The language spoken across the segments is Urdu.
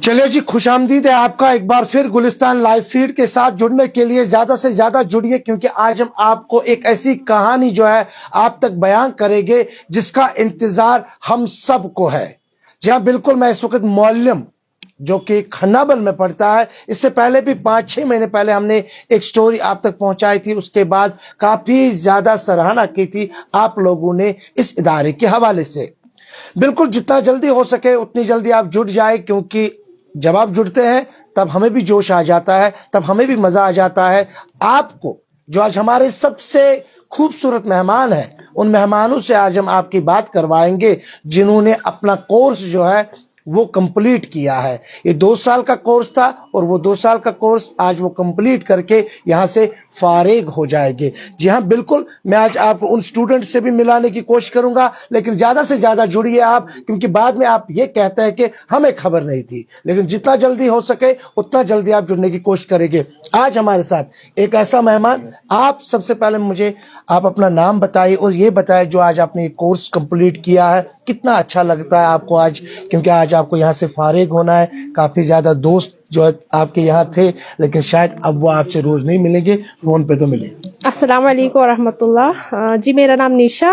چلیے جی، خوش آمدید ہے آپ کا ایک بار پھر گلستان لائیو فیڈ کے ساتھ جڑنے کے لیے زیادہ سے زیادہ جڑیے، کیونکہ آج ہم آپ کو ایک ایسی کہانی جو ہے آپ تک بیان کریں گے جس کا انتظار ہم سب کو ہے۔ جی ہاں بالکل، میں اس وقت معلم جو کہ کھنابل میں پڑھتا ہے، اس سے پہلے بھی 5-6 مہینے پہلے ہم نے ایک سٹوری آپ تک پہنچائی تھی، اس کے بعد کافی زیادہ سراہنا کی تھی آپ لوگوں نے اس ادارے کے حوالے سے۔ بالکل جتنا جلدی ہو سکے اتنی جلدی آپ جڑ جائیں، کیونکہ جب آپ جڑتے ہیں تب ہمیں بھی جوش آ جاتا ہے، تب ہمیں بھی مزہ آ جاتا ہے۔ آپ کو جو آج ہمارے سب سے خوبصورت مہمان ہیں، ان مہمانوں سے آج ہم آپ کی بات کروائیں گے جنہوں نے اپنا کورس جو ہے وہ کمپلیٹ کیا ہے۔ یہ 2 سال کا کورس تھا اور وہ 2 سال کا کورس آج وہ کمپلیٹ کر کے یہاں سے فارغ ہو جائے گے۔ جی ہاں بالکل، میں آج آپ کو ان سٹوڈنٹ سے بھی ملانے کی کوشش کروں گا، لیکن زیادہ سے زیادہ جڑیے آپ، کیونکہ بعد میں آپ یہ کہتے ہیں کہ ہمیں خبر نہیں تھی، لیکن جتنا جلدی ہو سکے اتنا جلدی آپ جڑنے کی کوشش کریں گے۔ آج ہمارے ساتھ ایک ایسا مہمان، آپ سب سے پہلے مجھے آپ اپنا نام بتائیے اور یہ بتائیں جو آج آپ نے یہ کورس کمپلیٹ کیا ہے کتنا اچھا لگتا ہے آپ کو آج، کیونکہ آج آپ کو یہاں سے فارغ ہونا ہے۔ کافی زیادہ دوست جو آپ کے یہاں تھے، لیکن شاید اب وہ آپ سے روز نہیں ملیں گے، فون پہ تو ملیں۔ السلام علیکم ورحمۃ اللہ۔ جی میرا نام نیشا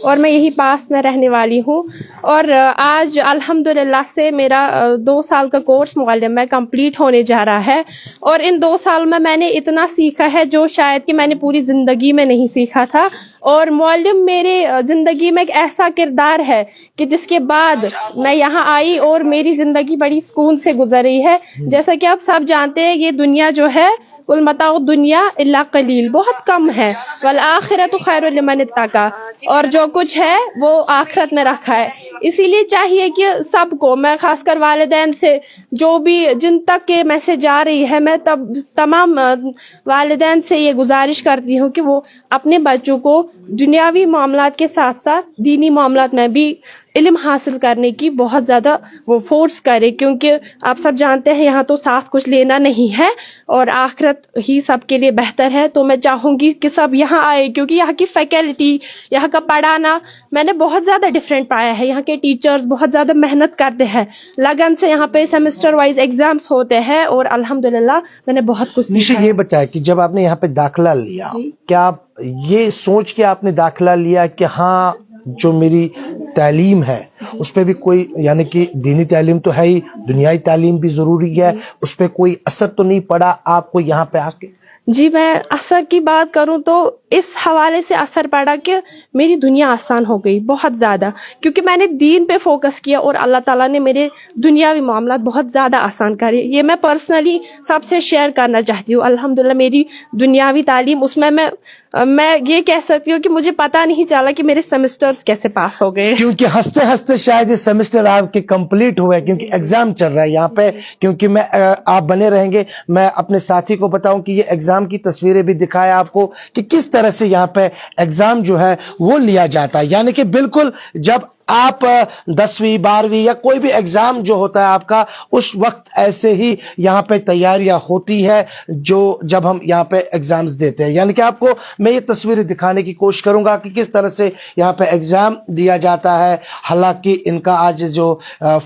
اور میں یہی پاس میں رہنے والی ہوں، اور آج الحمدللہ سے میرا 2 سال کا کورس معلم میں کمپلیٹ ہونے جا رہا ہے، اور ان 2 سال میں نے اتنا سیکھا ہے جو شاید کہ میں نے پوری زندگی میں نہیں سیکھا تھا۔ اور معلم میرے زندگی میں ایک ایسا کردار ہے کہ جس کے بعد میں یہاں آئی اور میری زندگی بڑی سکون سے گزر رہی ہے۔ جیسا کہ آپ سب جانتے ہیں یہ دنیا جو ہے قل متاع الدنیا الا قلیل، بہت کم ہے، والآخرۃ خیر لمن اتقی، اور جو کچھ ہے وہ آخرت میں رکھا ہے۔ اسی لیے چاہیے کہ سب کو، میں خاص کر والدین سے جو بھی جن تک کے میسج آ رہی ہے، میں تمام والدین سے یہ گزارش کرتی ہوں کہ وہ اپنے بچوں کو دنیاوی معاملات کے ساتھ ساتھ دینی معاملات میں بھی علم حاصل کرنے کی بہت زیادہ وہ فورس کرے، کیونکہ آپ سب جانتے ہیں یہاں تو ساتھ کچھ لینا نہیں ہے اور آخرت ہی سب کے لیے بہتر ہے۔ تو میں چاہوں گی کہ سب یہاں آئے، کیونکہ یہاں کی فیکلٹی، یہاں کا پڑھانا میں نے بہت زیادہ ڈفرینٹ پایا ہے۔ یہاں کے ٹیچرز بہت زیادہ محنت کرتے ہیں، لگن سے یہاں پہ سیمسٹر وائز ایگزامس ہوتے ہیں، اور الحمدللہ میں نے بہت کچھ نیشا سیکھا۔ یہ بتایا کہ جب آپ نے یہاں پہ داخلہ لیا، کیا آپ یہ سوچ کے آپ نے داخلہ لیا کہ ہاں جو میری تعلیم ہے اس پہ بھی کوئی، یعنی کہ دینی تعلیم تو ہے ہی، دنیائی تعلیم بھی ضروری ہے، اس پہ کوئی اثر تو نہیں پڑا آپ کو یہاں پہ آ کے؟ جی میں اثر کی بات کروں تو اس حوالے سے اثر پڑا کہ میری دنیا آسان ہو گئی بہت زیادہ، کیونکہ میں نے دین پہ فوکس کیا اور اللہ تعالیٰ نے میرے دنیاوی معاملات بہت زیادہ آسان کرے۔ یہ میں پرسنلی سب سے شیئر کرنا چاہتی ہوں۔ الحمدللہ میری دنیاوی تعلیم، اس میں میں یہ کہہ سکتی ہوں کہ مجھے پتہ نہیں چلا کہ میرے سیمسٹرز کیسے پاس ہو گئے، کیونکہ ہنستے ہنستے شاید یہ سیمسٹر آپ کے کمپلیٹ ہوئے، کیونکہ ایگزام چل رہا ہے یہاں پہ۔ کیونکہ میں آپ بنے رہیں گے، میں اپنے ساتھی کو بتاؤں کہ یہ ایگزام کی تصویریں بھی دکھائے آپ کو کہ کس طرح سے یہاں پہ ایگزام جو ہے وہ لیا جاتا ہے، یعنی کہ بالکل جب آپ 10ویں 12ویں یا کوئی بھی ایگزام جو ہوتا ہے آپ کا، اس وقت ایسے ہی یہاں پہ تیاریاں ہوتی ہے جو جب ہم یہاں پہ ایگزامز دیتے ہیں۔ یعنی کہ آپ کو میں یہ تصویریں دکھانے کی کوشش کروں گا کہ کس طرح سے یہاں پہ ایگزام دیا جاتا ہے۔ حالانکہ ان کا آج جو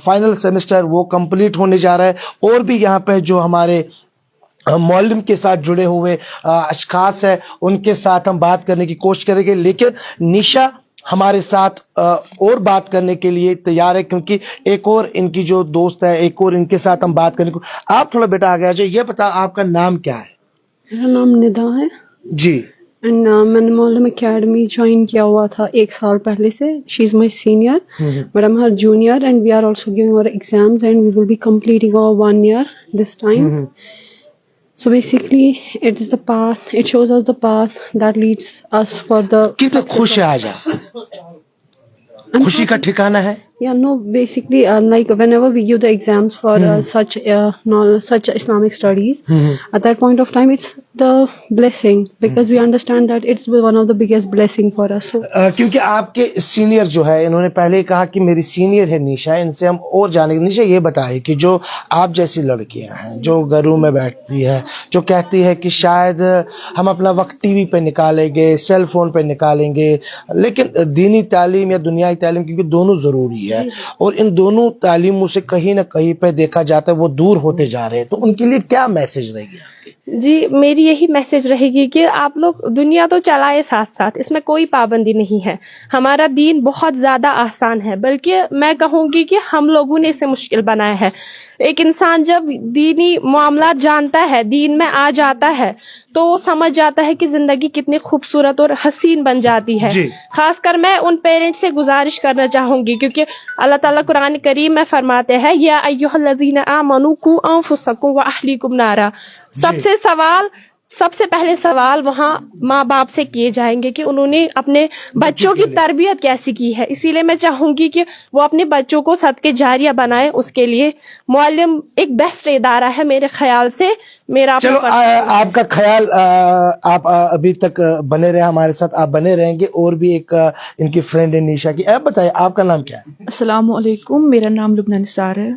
فائنل سیمسٹر وہ کمپلیٹ ہونے جا رہا ہے، اور بھی یہاں پہ جو ہمارے معلم کے ساتھ جڑے ہوئے اشخاص ہیں ان کے ساتھ ہم بات کرنے کی کوشش کریں گے، لیکن نیشا ہمارے ساتھ اور بات کرنے کے لیے تیار ہے، کیونکہ ایک اور ان کی جو دوست ہے، ایک اور ان کے ساتھ ہم بات کرنے کو۔ آپ تھوڑا بیٹا آگے آ جائے، یہ بتا آپ کا نام کیا ہے؟ میرا نام ندا ہے، جی۔ اینڈ میں نے معلم اکیڈمی جوائن کیا ہوا تھا 1 سال پہلے سے۔ She is my senior but I am her junior, and we are also giving our exams and we will be completing our 1 year this time. So basically it's the path, it shows us the path that leads us for the کتنا خوش ہے آج آپ؟ خوشی کا ٹھکانہ ہے؟ Yeah, no, basically like whenever we give the exams for such Islamic studies, at that point of time it's the blessing, because we understand that it's one of the biggest blessing for us. So کیونکہ آپ کے سینئر جو ہے انہوں نے پہلے ہی کہا کہ میری سینئر ہے نیشا، ان سے ہم اور جانیں گے۔ نیشا یہ بتائے کہ جو آپ جیسی لڑکیاں ہیں جو گھروں میں بیٹھتی ہے، جو کہتی ہے کہ شاید ہم اپنا وقت ٹی وی پہ نکالیں گے، سیل فون پہ نکالیں گے، لیکن دینی تعلیم یا دنیائی تعلیم، کیونکہ دونوں ضروری رہی ہے اور ان دونوں تعلیموں سے کہیں نہ کہیں پہ دیکھا جاتا ہے وہ دور ہوتے جا رہے ہیں, تو ان کے لیے کیا میسج رہے گی آپ کی؟ جی میری یہی میسج رہے گی کہ آپ لوگ دنیا تو چلائے ساتھ ساتھ, اس میں کوئی پابندی نہیں ہے. ہمارا دین بہت زیادہ آسان ہے, بلکہ میں کہوں گی کہ ہم لوگوں نے اسے مشکل بنایا ہے. ایک انسان جب دینی معاملات جانتا ہے, دین میں آ جاتا ہے, تو وہ سمجھ جاتا ہے کہ زندگی کتنی خوبصورت اور حسین بن جاتی ہے. جی. خاص کر میں ان پیرنٹس سے گزارش کرنا چاہوں گی, کیونکہ اللہ تعالیٰ قرآن کریم میں فرماتے ہیں یا ایھا الذین آمنوا قوا انفسکم واہلیکم نارا. سب سے پہلے سوال وہاں ماں باپ سے کیے جائیں گے کہ انہوں نے اپنے بچوں کی تربیت کیسی کی ہے. اسی لیے میں چاہوں گی کہ وہ اپنے بچوں کو صدقے جاریہ بنائے. اس کے لیے معلم ایک بیسٹ ادارہ ہے میرے خیال سے. میرا چلو آپ کا خیال, آپ ابھی تک بنے رہے ہمارے ساتھ, آپ بنے رہیں گے. اور بھی ایک ان کی فرینڈ ہے نیشا کی, آپ بتائیے آپ کا نام کیا ہے؟ السلام علیکم, میرا نام لبنہ نثار ہے.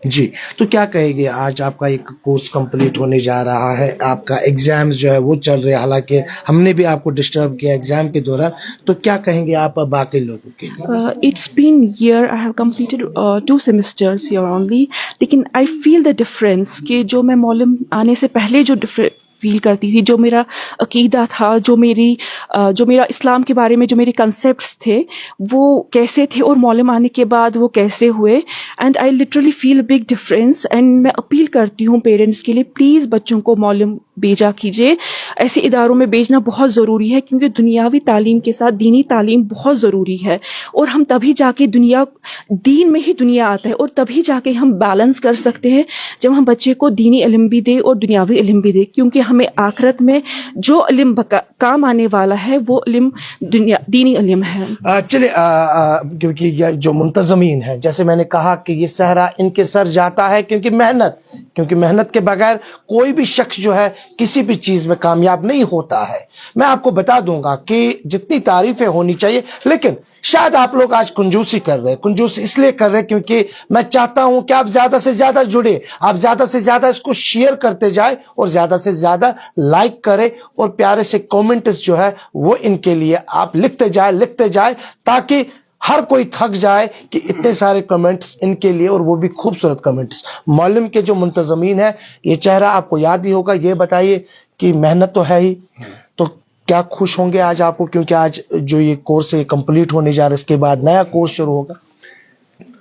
جی, تو کیا کہے گی, آج آپ کا ایک کورس کمپلیٹ ہونے جا رہا ہے, آپ کا ایگزام جو ہے وہ چل رہے, حالانکہ ہم نے بھی آپ کو ڈسٹرب کیا ایگزام کے دوران, تو کیا کہیں گے آپ باقی لوگوں کے لیے؟ It's been year I have completed 2 semesters here only, لیکن I feel the difference کہ جو میں معلم آنے سے پہلے جو فیل کرتی تھی, جو میرا عقیدہ تھا, جو میرا اسلام کے بارے میں جو میرے کنسیپٹس تھے وہ کیسے تھے, اور معلم آنے کے بعد وہ کیسے ہوئے. And I literally feel a big difference. And میں اپیل کرتی ہوں پیرنٹس کے لیے, پلیز بچوں کو معلم بھیجا کیجیے. ایسے اداروں میں بھیجنا بہت ضروری ہے, کیونکہ دنیاوی تعلیم کے ساتھ دینی تعلیم بہت ضروری ہے. اور ہم تبھی جا کے دین میں ہی دنیا آتا ہے, اور تبھی جا کے ہم بیلنس کر سکتے ہیں جب ہم بچے کو دینی علم بھی دیں اور دنیاوی علم بھی دیں. کیونکہ ہمیں آخرت میں جو علم کام آنے والا ہے وہ علم دینی علم ہے. چلے, کیونکہ یہ جو منتظمین ہیں, جیسے میں نے کہا کہ یہ صحرا ان کے سر جاتا ہے, کیونکہ محنت کے بغیر کوئی بھی شخص جو ہے کسی بھی چیز میں کامیاب نہیں ہوتا ہے. میں آپ کو بتا دوں گا کہ جتنی تعریفیں ہونی چاہیے, لیکن شاید آپ لوگ آج کنجوسی کر رہے ہیں. کنجوسی اس لیے کر رہے ہیں کیونکہ میں چاہتا ہوں کہ آپ زیادہ سے زیادہ جڑے, آپ زیادہ سے زیادہ اس کو شیئر کرتے جائیں اور زیادہ سے زیادہ لائک کریں, اور پیارے سے کومنٹس جو ہے وہ ان کے لیے آپ لکھتے جائیں تاکہ ہر کوئی تھک جائے کہ اتنے سارے کمنٹس ان کے لیے, اور وہ بھی خوبصورت کمنٹس. معلم کے جو منتظمین ہیں, یہ چہرہ آپ کو یاد ہی ہوگا. یہ بتائیے کہ محنت تو ہے ہی, تو کیا خوش ہوں گے آج آپ کو, کیونکہ آج جو یہ کورس ہے کمپلیٹ ہونے جا رہا ہے, اس کے بعد نیا کورس شروع ہوگا؟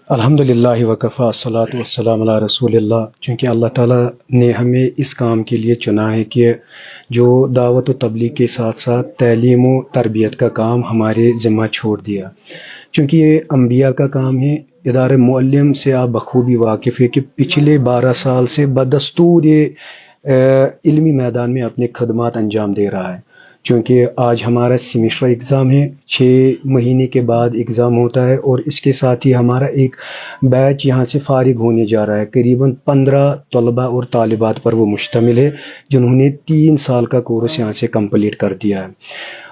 الحمدللہ وکفا الصلاۃ والسلام علی رسول اللہ. چونکہ اللہ تعالیٰ نے ہمیں اس کام کے لیے چنا ہے کہ جو دعوت و تبلیغ کے ساتھ ساتھ تعلیم و تربیت کا کام ہمارے ذمہ چھوڑ دیا. چونکہ یہ انبیاء کا کام ہے. ادارہ معلم سے آپ بخوبی واقف ہے کہ پچھلے 12 سال سے بدستور یہ علمی میدان میں اپنے خدمات انجام دے رہا ہے. چونکہ آج ہمارا سیمیسٹر ایگزام ہے, 6 مہینے کے بعد ایگزام ہوتا ہے, اور اس کے ساتھ ہی ہمارا ایک بیچ یہاں سے فارغ ہونے جا رہا ہے. قریباً 15 طلباء اور طالبات پر وہ مشتمل ہے جنہوں نے 3 سال کا کورس یہاں سے کمپلیٹ کر دیا ہے.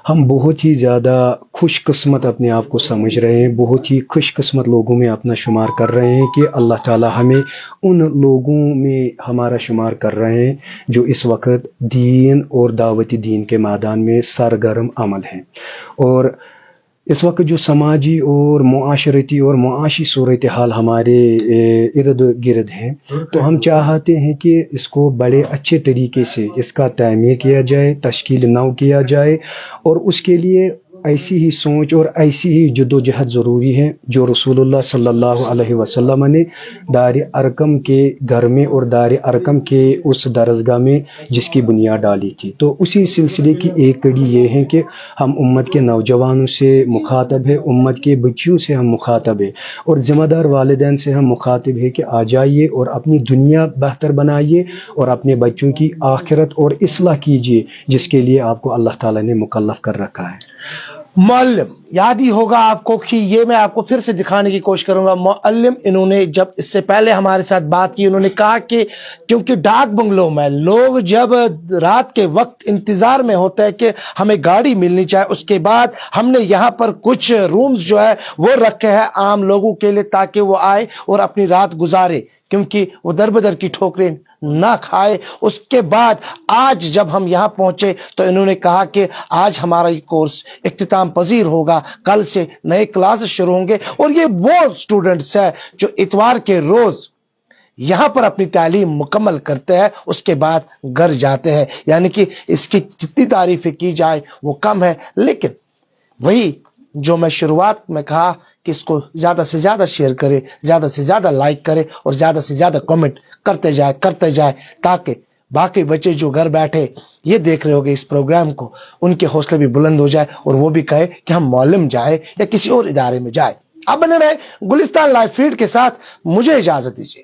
ہم بہت ہی زیادہ خوش قسمت اپنے آپ کو سمجھ رہے ہیں, بہت ہی خوش قسمت لوگوں میں اپنا شمار کر رہے ہیں کہ اللہ تعالیٰ ہمیں ان لوگوں میں ہمارا شمار کر رہے ہیں جو اس وقت دین اور دعوتی دین کے میدان میں سرگرم عمل ہیں. اور اس وقت جو سماجی اور معاشرتی اور معاشی صورتحال ہمارے ارد گرد ہیں, تو ہم چاہتے ہیں کہ اس کو بڑے اچھے طریقے سے اس کا تعمیر کیا جائے, تشکیل نو کیا جائے, اور اس کے لیے ایسی ہی سوچ اور ایسی ہی جد و جہد ضروری ہے جو رسول اللہ صلی اللہ علیہ وسلم نے دار ارقم کے گھر میں اور دار ارقم کے اس درسگاہ میں جس کی بنیاد ڈالی تھی. تو اسی سلسلے کی ایک کڑی یہ ہے کہ ہم امت کے نوجوانوں سے مخاطب ہے, امت کے بچیوں سے ہم مخاطب ہے, اور ذمہ دار والدین سے ہم مخاطب ہے کہ آ جائیے اور اپنی دنیا بہتر بنائیے اور اپنے بچوں کی آخرت اور اصلاح کیجیے, جس کے لیے آپ کو اللہ تعالیٰ نے مکلف کر رکھا ہے. معلم, یاد ہی ہوگا آپ کو کہ یہ میں آپ کو پھر سے دکھانے کی کوشش کروں گا. معلم انہوں نے جب اس سے پہلے ہمارے ساتھ بات کی, انہوں نے کہا کہ کیونکہ ڈاک بنگلوں میں لوگ جب رات کے وقت انتظار میں ہوتا ہے کہ ہمیں گاڑی ملنی چاہے, اس کے بعد ہم نے یہاں پر کچھ رومز جو ہے وہ رکھے ہیں عام لوگوں کے لیے تاکہ وہ آئے اور اپنی رات گزارے, کیونکہ وہ در بدر کی ٹھوکریں نہ کھائے. اس کے بعد آج جب ہم یہاں پہنچے تو انہوں نے کہا کہ آج ہمارا یہ کورس اختتام پذیر ہوگا, کل سے نئے کلاسز شروع ہوں گے. اور یہ وہ اسٹوڈنٹس ہیں جو اتوار کے روز یہاں پر اپنی تعلیم مکمل کرتے ہیں, اس کے بعد گھر جاتے ہیں. یعنی کہ اس کی جتنی تعریفیں کی جائے وہ کم ہے. لیکن وہی جو میں شروعات میں کہا کہ اس کو زیادہ سے زیادہ شیئر کرے, زیادہ سے زیادہ لائک کرے اور زیادہ سے زیادہ کمنٹ کرتے جائے تاکہ باقی بچے جو گھر بیٹھے یہ دیکھ رہے ہوگے اس پروگرام کو, ان کے حوصلے بھی بلند ہو جائے اور وہ بھی کہے کہ ہم معلم جائے یا کسی اور ادارے میں جائے. اب بنے رہے گلستان لائیو فیڈ کے ساتھ, مجھے اجازت دیجیے.